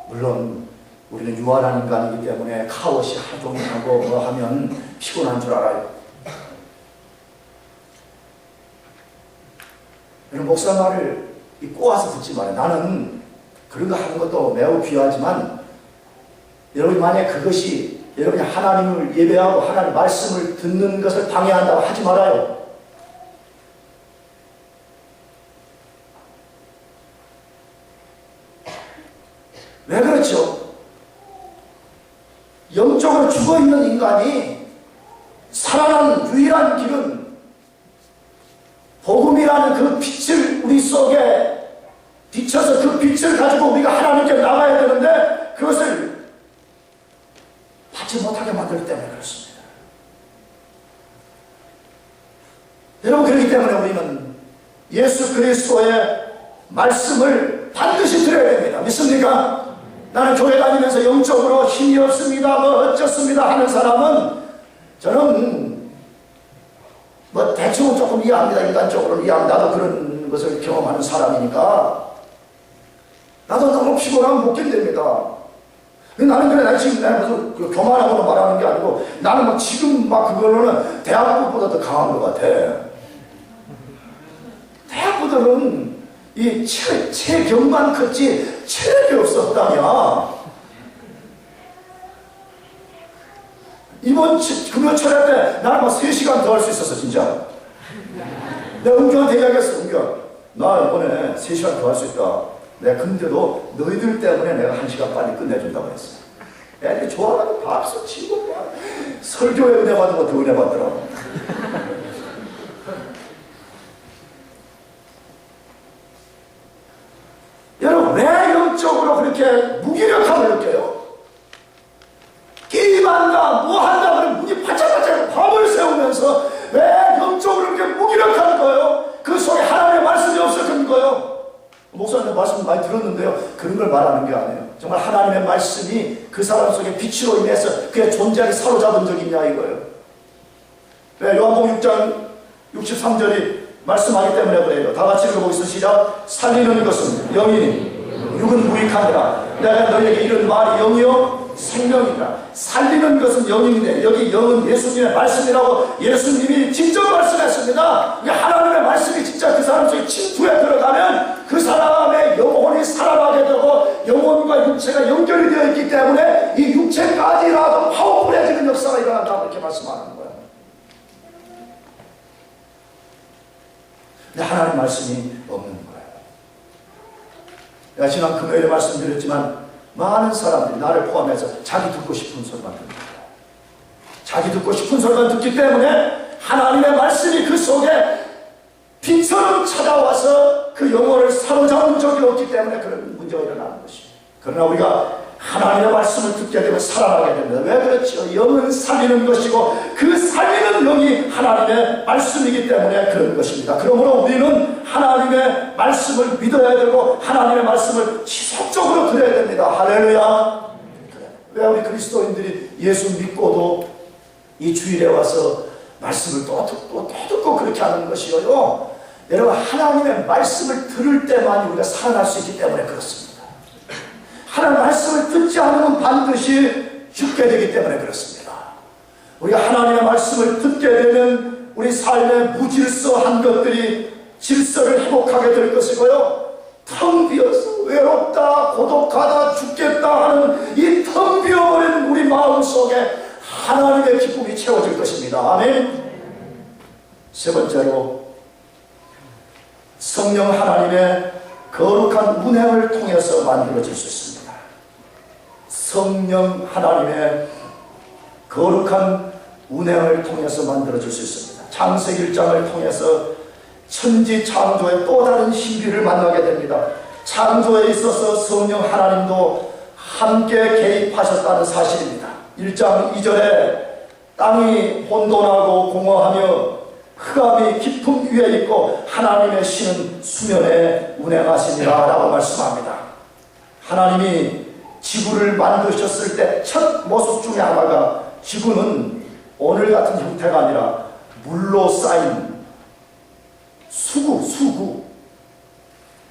물론 우리는 유한한 인간이기 때문에 카오시 하루 종일 하고 뭐 하면 피곤한 줄 알아요. 여러분, 목사 말을 꼬아서 듣지 말아요. 나는 그런 거 하는 것도 매우 귀하지만 여러분이 만약 그것이 여러분이 하나님을 예배하고 하나님 말씀을 듣는 것을 방해한다고 하지 말아요. 왜 그렇죠? 영적으로 죽어있는 인간이 살아나는 유일한 길은 복음이라는 그 빛을 우리 속에 비춰서 그 빛을 가지고 우리가 하나님께 나가야 되는데 그것을 받지 못하게 만들기 때문에 그렇습니다. 여러분, 그렇기 때문에 우리는 예수 그리스도의 말씀을 반드시 들어야 됩니다. 믿습니까? 나는 교회 다니면서 영적으로 힘이 없습니다, 뭐 어쩌습니다 하는 사람은 저는 뭐 대충 조금 이해합니다. 인간적으로 이해합니다. 나도 그런 것을 경험하는 사람이니까 나도 너무 피곤하면 못 견딥니다. 나는 그래, 나 지금 내가 무슨 교만하고 말하는 게 아니고 나는 막 지금 막 그걸로는 대학부보다 더 강한 것 같아. 대학부들은 이 체격만 컸지 체력이 없었다냐. 이번 금요 철회 때 나는 막 3시간 더 할 수 있었어, 진짜. 내가 은규한테 이야기했어. 은규야, 나 이번에 3시간 더 할 수 있다. 내가 근데도 너희들 때문에 내가 1시간 빨리 끝내준다고 했어. 애들이 좋아하는 밥솥 치고 설교에 은혜 받은 거 더 은혜 받더라고. 여러분, 왜 영적으로 그렇게 무기력함을 느껴요? 게임한다, 뭐 한다, 그러면 문이 바짝바짝 밥을 세우면서 왜 영적으로 그렇게 무기력한 거예요? 그 속에 하나님의 말씀이 없었던 거예요. 목사님 말씀 많이 들었는데요, 그런 걸 말하는 게 아니에요. 정말 하나님의 말씀이 그 사람 속에 빛으로 인해서 그의 존재를 사로잡은 적이 있냐 이거예요. 왜? 요한복음 6장 63절이 말씀하기 때문에 그래요. 다 같이 읽어보겠습니다. 시작. 살리는 것은 영이니 육은 무익하니라. 내가 너희에게 이런 말이 영이요 생명이라. 살리는 것은 영인데 여기 영은 예수님의 말씀이라고 예수님이 직접 말씀했습니다. 하나님의 말씀이 진짜 그 사람 속에 침투해 들어가면 그 사람의 영혼이 살아나게 되고 영혼과 육체가 연결이 되어 있기 때문에 이 육체까지라도 파워풀해지는 역사가 일어난다, 그렇게 말씀하는 거예요. 근데 하나님 말씀이 없는 거예요. 내가 지난 금요일에 말씀드렸지만 많은 사람들이 나를 포함해서 자기 듣고 싶은 소리만 듣는 거예요. 자기 듣고 싶은 소리만 듣기 때문에 하나님의 말씀이 그 속에 빛처럼 찾아와서 그 영혼을 사로잡은 적이 없기 때문에 그런 문제가 일어나는 것입니다. 그러나 우리가 하나님의 말씀을 듣게 되면 살아나게 됩니다. 왜 그렇죠? 영은 살리는 것이고 그 살리는 영이 하나님의 말씀이기 때문에 그런 것입니다. 그러므로 우리는 하나님의 말씀을 믿어야 되고 하나님의 말씀을 지속적으로 들어야 됩니다. 할렐루야. 왜 우리 그리스도인들이 예수 믿고도 이 주일에 와서 말씀을 또 듣고 그렇게 하는 것이요, 여러분, 하나님의 말씀을 들을 때만 우리가 살아날 수 있기 때문에 그렇습니다. 하나님의 말씀을 듣지 않으면 반드시 죽게 되기 때문에 그렇습니다. 우리가 하나님의 말씀을 듣게 되면 우리 삶의 무질서한 것들이 질서를 회복하게 될 것이고요, 텅 비어서 외롭다, 고독하다, 죽겠다 하는 이 텅 비어버린 우리 마음 속에 하나님의 기쁨이 채워질 것입니다. 아멘. 세 번째로, 성령 하나님의 거룩한 운행을 통해서 만들어질 수 있습니다. 성령 하나님의 거룩한 운행을 통해서 만들어질 수 있습니다. 창세기 1장을 통해서 천지 창조의 또 다른 신비를 만나게 됩니다. 창조에 있어서 성령 하나님도 함께 개입하셨다는 사실입니다. 1장 2절에 땅이 혼돈하고 공허하며 흑암이 깊음 위에 있고 하나님의 신은 수면에 운행하시니라 라고 말씀합니다. 하나님이 지구를 만드셨을 때 첫 모습 중에 하나가, 지구는 오늘 같은 형태가 아니라 물로 쌓인 수구,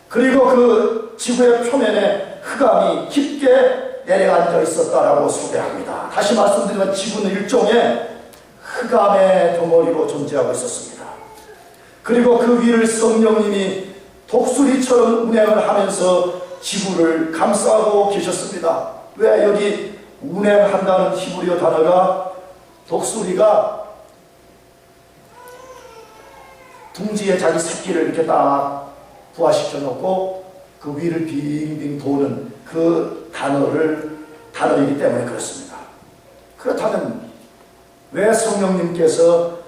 그리고 그 지구의 표면에 흑암이 깊게 내려앉아 있었다라고 소개합니다. 다시 말씀드리면 지구는 일종의 흑암의 덩어리로 존재하고 있었습니다. 그리고 그 위를 성령님이 독수리처럼 운행을 하면서 지구를 감싸고 계셨습니다. 왜? 여기 운행한다는 히브리어 단어가, 독수리가 둥지에 자기 새끼를 이렇게 딱 부화시켜 놓고 그 위를 빙빙 도는 그 단어이기 때문에 그렇습니다. 그렇다면 왜 성령님께서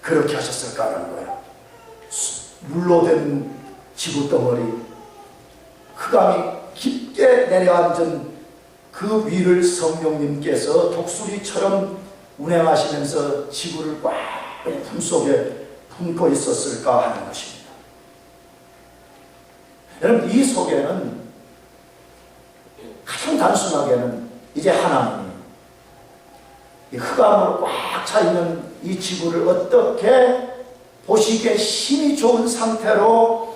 그렇게 하셨을까라는 거예요. 물로 된 지구 덩어리, 흑암이 깊게 내려앉은 그 위를 성령님께서 독수리처럼 운행하시면서 지구를 꽉 품속에 품고 있었을까 하는 것입니다. 여러분, 이 속에는 가장 단순하게는 이제 하나님이 이 흑암으로 꽉 차 있는 이 지구를 어떻게 보시기에 힘이 좋은 상태로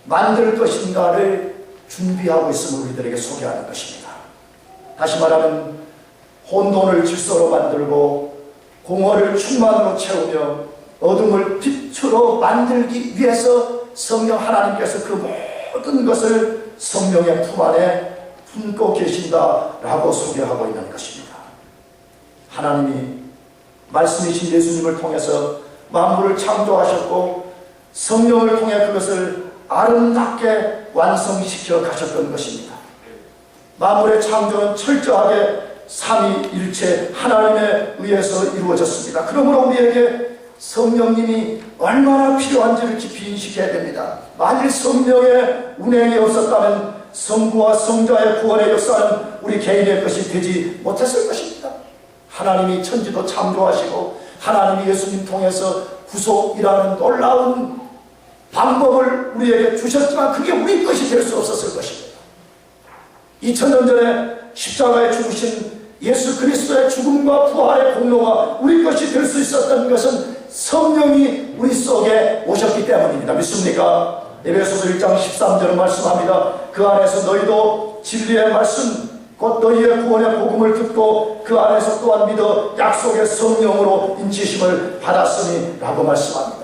만들 것인가를 준비하고 있음을 우리들에게 소개하는 것입니다. 다시 말하면 혼돈을 질서로 만들고 공허를 충만으로 채우며 어둠을 빛으로 만들기 위해서 성령 하나님께서 그 모든 것을 성령의 품 안에 품고 계신다라고 소개하고 있는 것입니다. 하나님이 말씀이신 예수님을 통해서 만물을 창조하셨고 성령을 통해 그것을 아름답게 완성시켜 가셨던 것입니다. 만물의 창조는 철저하게 삼위일체 하나님에 의해서 이루어졌습니다. 그러므로 우리에게 성령님이 얼마나 필요한지를 깊이 인식해야 됩니다. 만일 성령의 운행이 없었다면 성부와 성자의 구원의 역사는 우리 개인의 것이 되지 못했을 것입니다. 하나님이 천지도 창조하시고 하나님이 예수님 통해서 구속이라는 놀라운 방법을 우리에게 주셨지만 그게 우리 것이 될 수 없었을 것입니다. 2000년 전에 십자가에 죽으신 예수 그리스도의 죽음과 부활의 공로가 우리 것이 될 수 있었던 것은 성령이 우리 속에 오셨기 때문입니다. 믿습니까? 에베소서 1장 13절은 말씀합니다. 그 안에서 너희도 진리의 말씀 곧 너희의 구원의 복음을 듣고 그 안에서 또한 믿어 약속의 성령으로 인치심을 받았으니 라고 말씀합니다.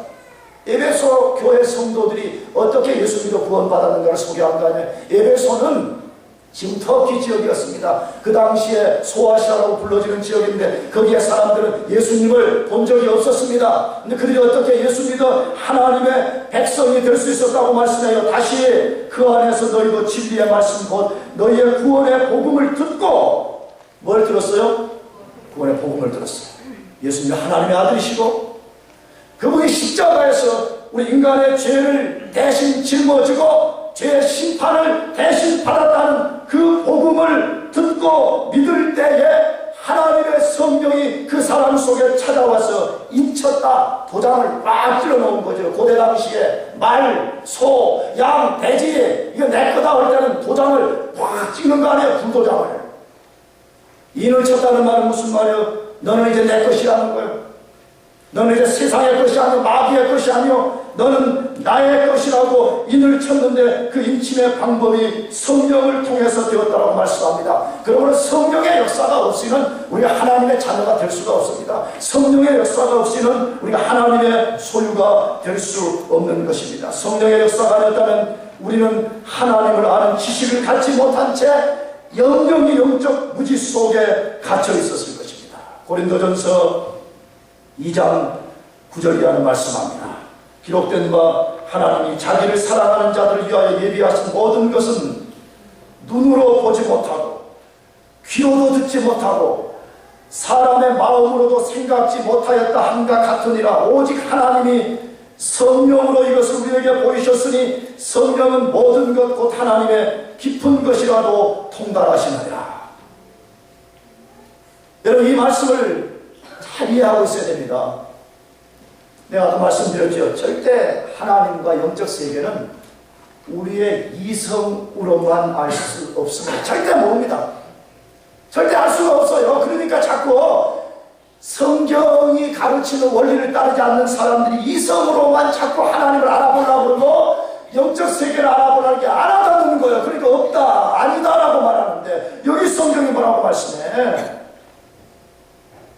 에베소 교회 성도들이 어떻게 예수 믿어 구원받았는가를 소개한 거 아니에요. 에베소는 지금 터키 지역이었습니다. 그 당시에 소아시아라고 불러지는 지역인데 거기에 사람들은 예수님을 본 적이 없었습니다. 근데 그들이 어떻게 예수 믿어 하나님의 백성이 될 수 있었다고 말씀해요. 다시 그 안에서 너희도 진리의 말씀 곧 너희의 구원의 복음을 듣고 뭘 들었어요? 구원의 복음을 들었어요. 예수님이 하나님의 아들이시고 그분이 십자가에서 우리 인간의 죄를 대신 짊어지고 죄의 심판을 대신 받았다는 그 복음을 듣고 믿을 때에 하나님의 성령이 그 사람 속에 찾아와서 인쳤다. 도장을 막 찔러놓은 거죠. 고대 당시에 말, 소, 양, 돼지 이거 내 거다 할 때는 도장을 막 찍는 거 아니에요. 불도장을. 인을 쳤다는 말은 무슨 말이에요? 너는 이제 내 것이라는 거예요. 너는 이제 세상의 것이 아니요 마귀의 것이 아니요 너는 나의 것이라고 인을 쳤는데 그 인침의 방법이 성령을 통해서 되었다고 말씀합니다. 그러므로 성령의 역사가 없이는 우리가 하나님의 자녀가 될 수가 없습니다. 성령의 역사가 없이는 우리가 하나님의 소유가 될 수 없는 것입니다. 성령의 역사가 아니었다면 우리는 하나님을 아는 지식을 갖지 못한 채 영영이 영적 무지 속에 갇혀 있었을 것입니다. 고린도전서 2장 9절이라는 말씀합니다. 기록된 바 하나님이 자기를 사랑하는 자들을 위하여 예비하신 모든 것은 눈으로 보지 못하고 귀로도 듣지 못하고 사람의 마음으로도 생각지 못하였다 함과 같으니라. 오직 하나님이 성령으로 이것을 우리에게 보이셨으니 성령은 모든 것 곧 하나님의 깊은 것이라도 통달하시느니라. 여러분 이 말씀을 잘 이해하고 있어야 됩니다. 내가 아까 말씀드렸죠. 절대 하나님과 영적 세계는 우리의 이성으로만 알 수 없습니다. 절대 모릅니다. 절대 알 수가 없어요. 그러니까 자꾸 성경이 가르치는 원리를 따르지 않는 사람들이 이성으로만 자꾸 하나님을 알아보려고 그러고 영적 세계를 알아보라는 게 알아듣는 거예요. 그러니까 없다, 아니다라고 말하는데 여기 성경이 뭐라고 말씀해?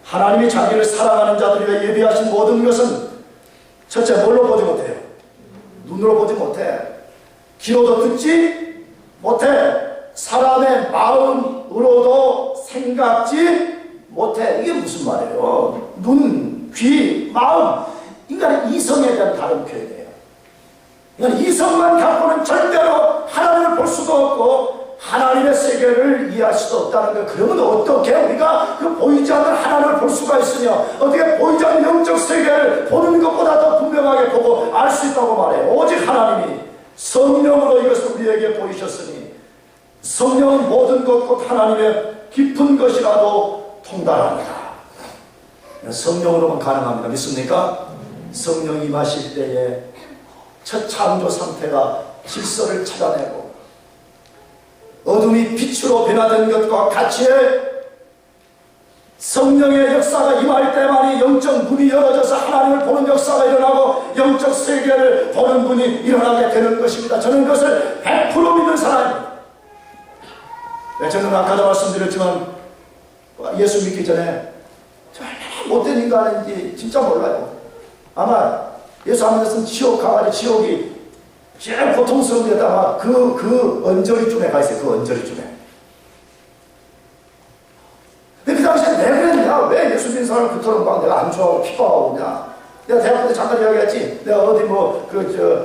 하나님이 자기를 사랑하는 자들이 예비하신 모든 것은 첫째 뭘로 보지 못해요? 눈으로 보지 못해. 귀로도 듣지 못해. 사람의 마음으로도 생각지 못해. 이게 무슨 말이에요? 눈, 귀, 마음. 인간의 이성에 대한 다른 표현이에요. 인간 이성만 갖고는 절대로 하나님을 볼 수도 없고 하나님의 세계를 이해할 수도 없다는 거예요. 그러면 어떻게 우리가 그 보이지 않는 하나님을 볼 수가 있으며 어떻게 보이지 않는 영적 세계를 보는 것보다 더 분명하게 보고 알 수 있다고 말해요. 오직 하나님이 성령으로 이것을 우리에게 보이셨으니 성령은 모든 것 곧 하나님의 깊은 것이라도 통달합니다. 성령으로만 가능합니다. 믿습니까? 성령이 임하실 때에 첫 창조 상태가 질서를 찾아내고 어둠이 빛으로 변화된 것과 같이 성령의 역사가 임할 때만이 영적 문이 열어져서 하나님을 보는 역사가 일어나고 영적 세계를 보는 분이 일어나게 되는 것입니다. 저는 그것을 100% 믿는 사람입니다. 저는 아까도 말씀드렸지만 예수 믿기 전에 얼마나 못된 인간인지 진짜 몰라요. 아마 예수 안 믿었으면 지옥 가가지고 지옥이 제일 고통스러운 데다가 그 언저리쯤에 가 있어요. 그 언저리쯤에. 근데 그 당시에 왜 그랬냐? 왜 예수 믿는 사람을 그토록 막 내가 안 좋아하고 핍박하고 그냥. 내가 대학교 때 잠깐 이야기했지. 내가 어디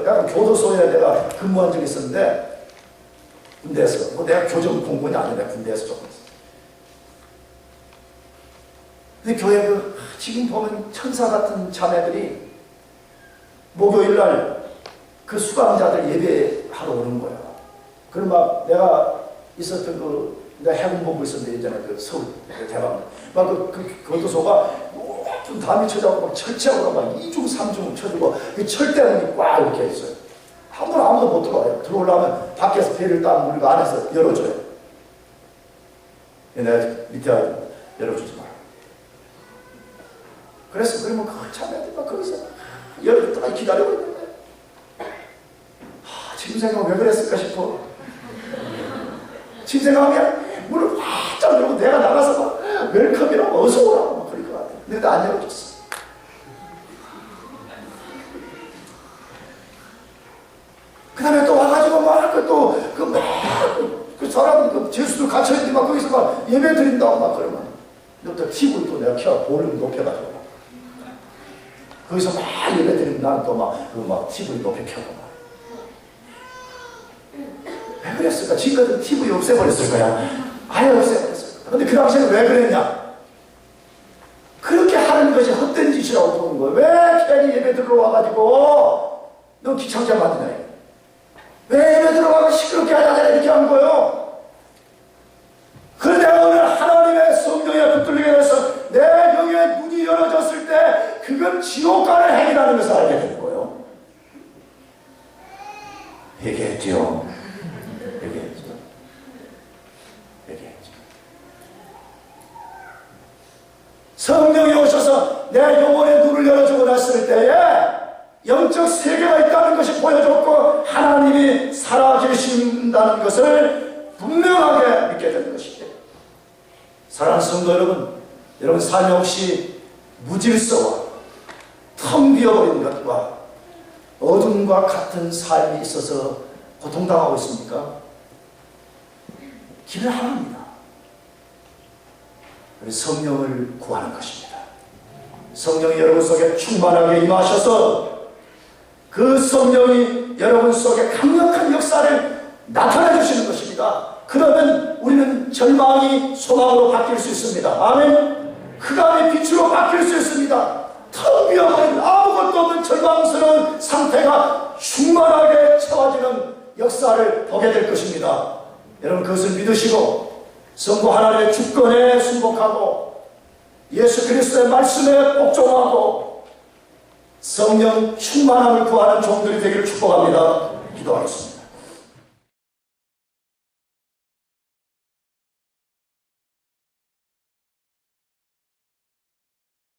약간 교도소에 내가 근무한 적이 있었는데, 군대에서. 내가 교정 공부는 아닌데, 군대에서 조금 했어. 근데 교회 지금 보면 천사 같은 자매들이 목요일날 그 수강자들 예배하러 오는 거야. 그럼 막 내가 있었던 내가 해군본부 있었는데 예전에 서울 대박 막 그 교도소가 높은 담이 쳐져고 막 철제하고 막 2중 3중 쳐주고 그 철대문이 꽉 이렇게 있어요. 아무도 못 들어와요. 들어오려면 밖에서 배를 딱 물고 안에서 열어줘요. 내가 밑에 열어주지 마라. 그래서 그러면 그 자매들 막 거기서 열을 딱 기다리고 있는데 지금 생각하면 왜 그랬을까 싶어. 지금 생각하면 문을 활짝 열고 내가 나가서 막 웰컴이라고 어서 오라고 막 그럴 것 같아. 근데 안 열어줬어. 그 다음에 또 와가지고 막 그 사람 제수도 갇혀있는데 막 거기서 막 예배 드린다고 막 그러면 또 TV 또 내가 켜 볼륨 높여가지고 거기서 막 예배 드리면 나는 또 막 TV 높여 켜고 막. 왜 그랬을까? 지금까지 TV 없애버렸을 거야. 아예 없애버렸을 거야. 근데 그 당시에는 왜 그랬냐? 그렇게 하는 것이 헛된 짓이라고 보는 거예요. 왜 괜히 예배 들어와가지고 너 귀찮게 만드냐? 왜 예배 들어가고 시끄럽게 하냐? 이렇게 한 거예요. 그런데 오늘 하나님의 성령에 붙들리게 돼서 내 영의 문이 열어졌을 때 그건 지옥 가는 행위라는 것을 알게 되는 거예요. 얘기했죠. 성령이 오셔서 내 영혼의 눈을 열어주고 났을 때에 영적 세계가 있다는 것이 보여줬고 하나님이 살아계신다는 것을 분명하게 믿게 되는 것입니다. 사랑하는 성도 여러분 삶이 혹시 무질서와 텅 비어버린 것과 어둠과 같은 삶이 있어서 고통당하고 있습니까? 길은 하나입니다. 성령을 구하는 것입니다. 성령이 여러분 속에 충만하게 임하셔서 그 성령이 여러분 속에 강력한 역사를 나타내 주시는 것입니다. 그러면 우리는 절망이 소망으로 바뀔 수 있습니다. 아멘. 흑암이 빛으로 바뀔 수 있습니다. 텅 비어버린 아무것도 없는 절망스러운 상태가 충만하게 채워지는 역사를 보게 될 것입니다. 여러분 그것을 믿으시고 성부 하나님의 주권에 순복하고 예수 그리스도의 말씀에 복종하고 성령 충만함을 구하는 종들이 되기를 축복합니다. 기도하겠습니다.